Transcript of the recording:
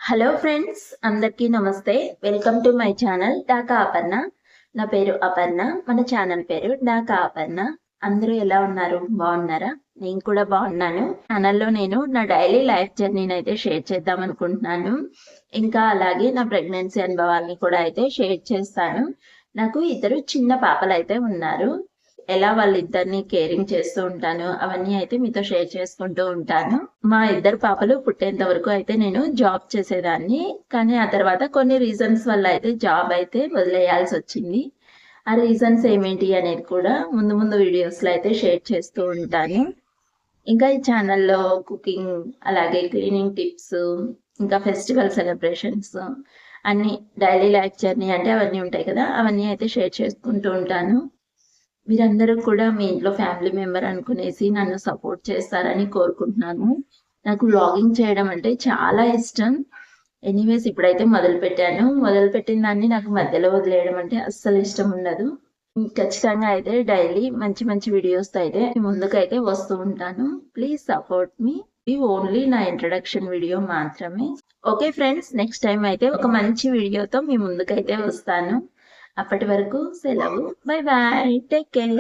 Hello friends, అందరికీ నమస్తే. Welcome to my channel Dhaka Aparna. నా పేరు అపర్ణ. మన ఛానల్ పేరు డాకా అపర్ణ. అందరూ ఎలా ఉన్నారు? బాగున్నారా? నేను కూడా బాగున్నాను. ఛానల్లో నేను నా డైలీ లైఫ్ జర్నీని అయితే షేర్ చేద్దాం అనుకుంటున్నాను. ఇంకా అలాగే నా ప్రెగ్నెన్సీ అనుభవాల్ని కూడా అయితే షేర్ చేస్తాను. నాకు ఇద్దరు చిన్న పాపలు అయితే ఉన్నారు. ఎలా వాళ్ళిద్దరిని కేరింగ్ చేస్తూ ఉంటాను అవన్నీ అయితే మీతో షేర్ చేసుకుంటూ ఉంటాను. మా ఇద్దరు పాపలు పుట్టేంత వరకు అయితే నేను జాబ్ చేసేదాన్ని. కానీ ఆ తర్వాత కొన్ని రీజన్స్ వల్ల అయితే జాబ్ అయితే వదిలేయాల్సి వచ్చింది. ఆ రీజన్స్ ఏమేంటి అనేది కూడా ముందు ముందు వీడియోస్లో అయితే షేర్ చేస్తూ ఉంటాను. ఇంకా ఈ ఛానల్లో కుకింగ్, అలాగే క్లీనింగ్ టిప్స్, ఇంకా ఫెస్టివల్ సెలబ్రేషన్స్ అన్ని డైలీ లైఫ్ జర్నీ అంటే అవన్నీ ఉంటాయి కదా, అవన్నీ అయితే షేర్ చేసుకుంటూ ఉంటాను. మీరందరూ కూడా మీ ఇంట్లో ఫ్యామిలీ మెంబర్ అనుకునేసి నన్ను సపోర్ట్ చేస్తారని కోరుకుంటున్నాను. నాకు వ్లాగింగ్ చేయడం అంటే చాలా ఇష్టం. ఎనీవేస్ ఇప్పుడైతే మొదలుపెట్టిన దాన్ని నాకు మధ్యలో వదిలేయడం అంటే అస్సలు ఇష్టం ఉండదు. ఖచ్చితంగా అయితే డైలీ మంచి మంచి వీడియోస్తో అయితే ముందుకైతే వస్తూ ఉంటాను. ప్లీజ్ సపోర్ట్ మీ. ఇది ఓన్లీ నా ఇంట్రడక్షన్ వీడియో మాత్రమే. ఓకే ఫ్రెండ్స్, నెక్స్ట్ టైం అయితే ఒక మంచి వీడియోతో మీ ముందుకైతే వస్తాను. అప్పటి వరకు సెలవు. Bye bye, take care.